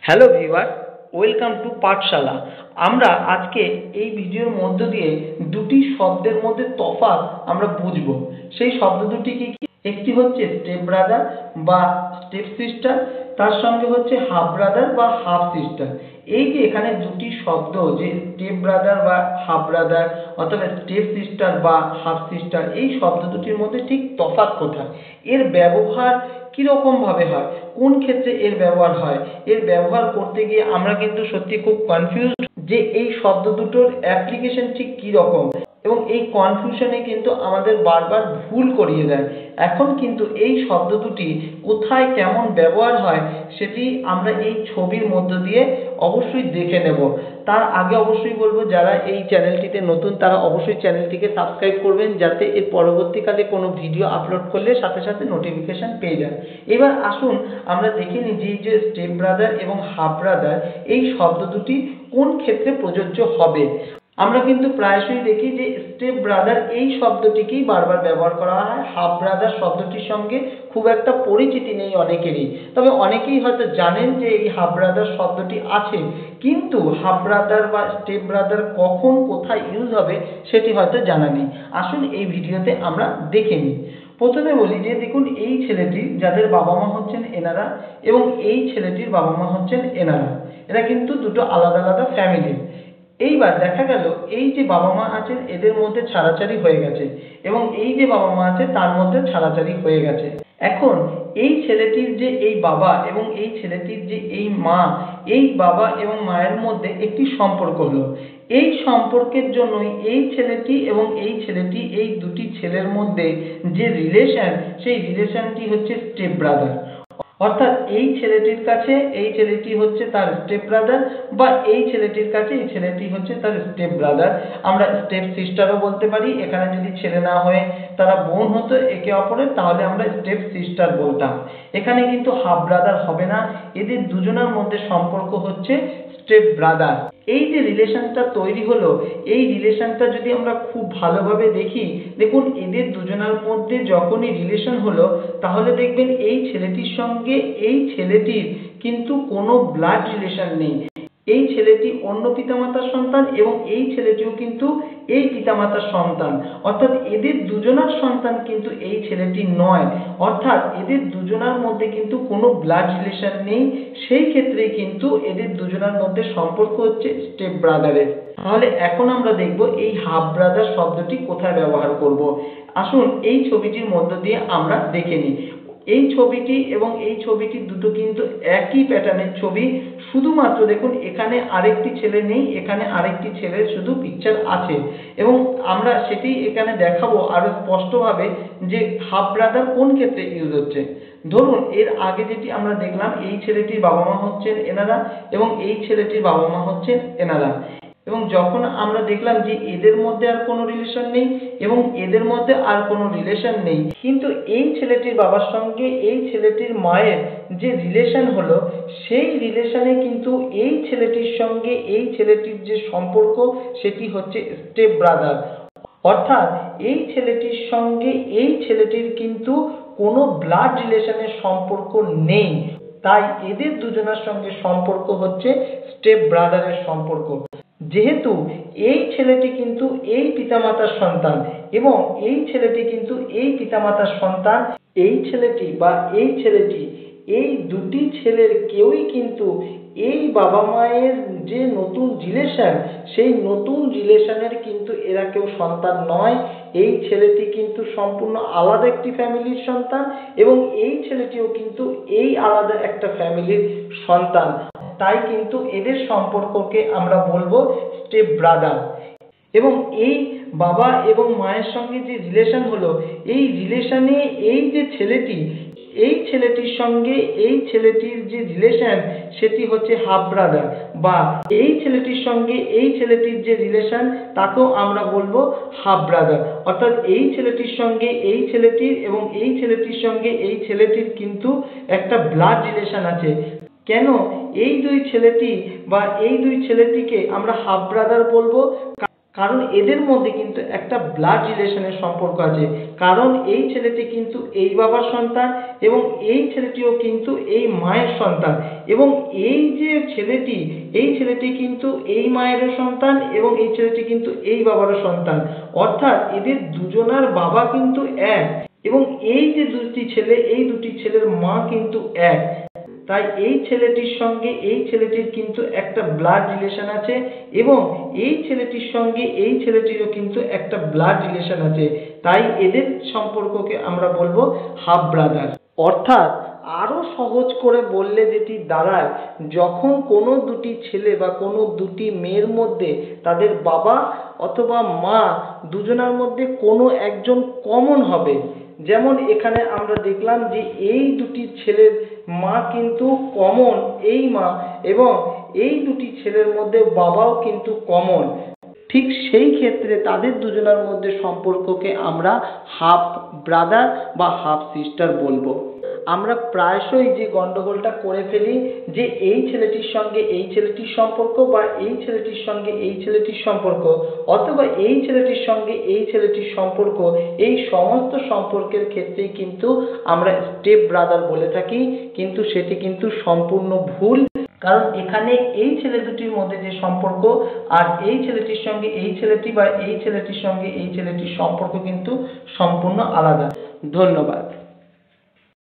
Hello viewer, welcome to পাঠশালা। আমরা আজকে এই ভিডিওর মধ্য দিয়ে দুটি শব্দের মধ্যে তফাৎ আমরা বুঝব। সেই শব্দ দুটি কি কি? একটি হচ্ছে স্টেপ ব্রাদার বা স্টেপ সিস্টার, তার সঙ্গে হচ্ছে হাফ ব্রাদার বা হাফ সিস্টার। এই যে এখানে দুটি শব্দ, যে স্টেপ ব্রাদার বা হাফ ব্রাদার অথবা স্টেপ সিস্টার বা হাফ সিস্টার, এই শব্দ দুটির মধ্যে ঠিক তফাৎ কোথায়, এর ব্যবহার কিরকম ভাবে হয়, কোন ক্ষেত্রে এর ব্যবহার হয়, এর ব্যবহার করতে গিয়ে আমরা কিন্তু সত্যি খুব কনফিউজড যে এই শব্দ দুটোর অ্যাপ্লিকেশন ঠিক কি রকম, এবং এই কনফিউশনে কিন্তু আমাদের বারবার ভুল করিয়ে দেয়। এখন কিন্তু এই শব্দ দুটি কোথায় কেমন ব্যবহার হয় সেটি আমরা এই ছবির মধ্য দিয়ে অবশ্যই দেখে নেব। তার আগে অবশ্যই বলবো, যারা এই চ্যানেলটিতে নতুন তারা অবশ্যই চ্যানেলটিকে সাবস্ক্রাইব করবেন, যাতে এর পরবর্তীকালে কোনো ভিডিও আপলোড করলে সাথে সাথে নোটিফিকেশন পেয়ে যান। এবার আসুন আমরা দেখে নিই যে স্টেপ ব্রাদার এবং হাফ ব্রাদার এই শব্দ দুটি কোন ক্ষেত্রে প্রযোজ্য হবে। আমরা কিন্তু প্রায়শই দেখি যে স্টেপ ব্রাদার এই শব্দটিকেই বারবার ব্যবহার করা হয়, হাফ ব্রাদার শব্দটির সঙ্গে খুব একটা পরিচিতি নেই অনেকেরই। তবে অনেকেই হয়তো জানেন যে এই হাফ ব্রাদার শব্দটি আছে, কিন্তু হাফ ব্রাদার বা স্টেপ ব্রাদার কখন কোথায় ইউজ হবে সেটি হয়তো জানা নেই। আসুন এই ভিডিওতে আমরা দেখে নিই। প্রথমে বলি যে দেখুন, এই ছেলেটি যাদের বাবা মা হচ্ছেন এনারা, এবং এই ছেলেটির বাবা মা হচ্ছেন এনারা, এরা কিন্তু দুটো আলাদা আলাদা ফ্যামিলি। এইবার দেখা গেল এই যে বাবা মা আছেন এদের মধ্যে ছাড়াছাড়ি হয়ে গেছে, এবং এই যে বাবা মা আছে তার মধ্যে ছাড়াছাড়ি হয়ে গেছে। এখন এই ছেলেটির যে এই বাবা এবং এই ছেলেটির যে এই মা, এই বাবা এবং মায়ের মধ্যে একটি সম্পর্ক হলো। এই সম্পর্কের জন্যই এই ছেলেটি এবং এই ছেলেটি, এই দুটি ছেলের মধ্যে যে রিলেশন, সেই রিলেশনটি হচ্ছে স্টেপ ব্রাদার। অর্থাৎ এই ছেলেটির কাছে এই ছেলেটি হচ্ছে তার স্টেপ ব্রাদার, বা এই ছেলেটির কাছে এই ছেলেটি হচ্ছে তার স্টেপ ব্রাদার। আমরা স্টেপ সিস্টারও বলতে পারি। এখানে যদি ছেলে না হয়ে তারা বোন হতো একে অপরের, তাহলে আমরা স্টেপ সিস্টার বলতাম। এখানে কিন্তু হাফ ব্রাদার হবে না, এদের দুজনের মধ্যে সম্পর্ক হচ্ছে স্টেপ ব্রাদার। এই যে রিলেশনটা তৈরি হলো, এই রিলেশনটা যদি আমরা খুব ভালোভাবে দেখি, দেখুন এদের দুজনের মধ্যে যখনই রিলেশন হলো, তাহলে দেখবেন এই ছেলেটির সঙ্গে এই ছেলেটির কিন্তু কোনো ব্লাড রিলেশন নেই। এই ছেলেটি অন্য পিতামাতার সন্তান এবং এই ছেলেটিও কিন্তু এই পিতামাতার সন্তান, অর্থাৎ এদের দুজনার সন্তান কিন্তু এই ছেলেটি নয়। অর্থাৎ এদের দুজনার মধ্যে কিন্তু কোনো ব্লাড রিলেশন নেই। সেই ক্ষেত্রে কিন্তু এদের দুজনার মধ্যে সম্পর্ক হচ্ছে স্টেপ ব্রাদারের। তাহলে এখন আমরা দেখব এই হাফ ব্রাদার শব্দটি কোথায় ব্যবহার করব। আসুন এই ছবিটির মধ্য দিয়ে আমরা দেখে নিই। এই ছবিটি এবং এই ছবিটি দুটো কিন্তু একই প্যাটার্নের ছবি, শুধুমাত্র দেখুন এখানে আরেকটি ছেলে নেই, এখানে আরেকটি ছেলের শুধু পিকচার আছে, এবং আমরা সেটি এখানে দেখাবো আরো স্পষ্টভাবে যে হাফ ব্রাদার কোন ক্ষেত্রে ইউজ হচ্ছে। ধরুন এর আগে যেটি আমরা দেখলাম, এই ছেলেটির বাবা মা হচ্ছেন এনারা এবং এই ছেলেটির বাবা মা হচ্ছেন এনারা, এবং যখন আমরা দেখলাম যে এদের মধ্যে আর কোনো রিলেশন নেই এবং এদের মধ্যে আর কোনো রিলেশন নেই, কিন্তু এই ছেলেটির বাবার সঙ্গে এই ছেলেটির মায়ের যে রিলেশন হলো, সেই রিলেশনে কিন্তু এই ছেলেটির সঙ্গে এই ছেলেটির যে সম্পর্ক সেটি হচ্ছে স্টেপ ব্রাদার। অর্থাৎ এই ছেলেটির সঙ্গে এই ছেলেটির কিন্তু কোনো ব্লাড রিলেশনের সম্পর্ক নেই, তাই এদের দুজনের সঙ্গে সম্পর্ক হচ্ছে স্টেপ ব্রাদারের সম্পর্ক। যেহেতু এই ছেলেটি কিন্তু এই পিতামাতার সন্তান এবং এই ছেলেটি কিন্তু এই পিতামাতার সন্তান, এই ছেলেটি বা এই ছেলেটি, এই দুটি ছেলের কেউই কিন্তু এই বাবা মায়ের যে নতুন রিলেশন, সেই নতুন রিলেশনের কিন্তু এরা কেউ সন্তান নয়। এই ছেলেটি কিন্তু সম্পূর্ণ আলাদা একটি ফ্যামিলির সন্তান এবং এই ছেলেটিও কিন্তু এই আলাদা একটা ফ্যামিলির সন্তান। তাই কিন্তু এদের সম্পর্ককে আমরা বলবো স্টেপ ব্রাদার। এবং এই বাবা এবং মায়ের সঙ্গে যে রিলেশন হলো, এই রিলেশনে এই যে ছেলেটি, এই ছেলেটির সঙ্গে এই ছেলেটির যে রিলেশন সেটি হচ্ছে হাফ ব্রাদার, বা এই ছেলেটির সঙ্গে এই ছেলেটির যে রিলেশন তাকেও আমরা বলবো হাফ ব্রাদার। অর্থাৎ এই ছেলেটির সঙ্গে এই ছেলেটির এবং এই ছেলেটির সঙ্গে এই ছেলেটির কিন্তু একটা ব্লাড রিলেশন আছে। কেন এই দুই ছেলেটি বা এই দুই ছেলেটিকে আমরা হাফ ব্রাদার বলবো? কারণ এদের মধ্যে কিন্তু একটা ব্লাড রিলেশনের সম্পর্ক আছে। কারণ এই ছেলেটি কিন্তু এই বাবার সন্তান এবং এই ছেলেটিও কিন্তু এই মায়ের সন্তান, এবং এই যে ছেলেটি, এই ছেলেটি কিন্তু এই মায়েরও সন্তান এবং এই ছেলেটি কিন্তু এই বাবারও সন্তান। অর্থাৎ এদের দুজনার বাবা কিন্তু এক, এবং এই যে দুটি ছেলে, এই দুটি ছেলের মা কিন্তু এক। তাই এই ছেলেটির সঙ্গে এই ছেলেটির কিন্তু একটা ব্লাড রিলেশন আছে, এবং এই ছেলেটির সঙ্গে এই ছেলেটিরও কিন্তু একটা ব্লাড রিলেশন আছে। তাই এদের সম্পর্ককে আমরা বলবো হাফ ব্রাদার। অর্থাৎ আরো সহজ করে বললে যেটি দাঁড়ায়, যখন কোনো দুটি ছেলে বা কোনো দুটি মেয়ের মধ্যে তাদের বাবা অথবা মা দুজনার মধ্যে কোনো একজন কমন হবে। যেমন এখানে আমরা দেখলাম যে এই দুটি ছেলের মা কিন্তু কমন এই মা, এবং এই দুটি ছেলের মধ্যে বাবাও কিন্তু কমন। ঠিক সেই ক্ষেত্রে তাদের দুজনের মধ্যে সম্পর্ককে আমরা হাফ ব্রাদার বা হাফ সিস্টার বলবো। আমরা প্রায়শই যে গন্ডগোলটা করে ফেলি যে এই ছেলেটির সঙ্গে এই ছেলেটির সম্পর্ক, বা এই ছেলেটির সঙ্গে এই ছেলেটির সম্পর্ক, অথবা এই ছেলেটির সঙ্গে এই ছেলেটির সম্পর্ক, এই সমস্ত সম্পর্কের ক্ষেত্রেই কিন্তু আমরা স্টেপ ব্রাদার বলে থাকি, কিন্তু সেটি কিন্তু সম্পূর্ণ ভুল। কারণ এখানে এই ছেলে দুটির মধ্যে যে সম্পর্ক আর এই ছেলেটির সঙ্গে এই ছেলেটি বা এই ছেলেটির সঙ্গে এই ছেলেটির সম্পর্ক কিন্তু সম্পূর্ণ আলাদা। ধন্যবাদ।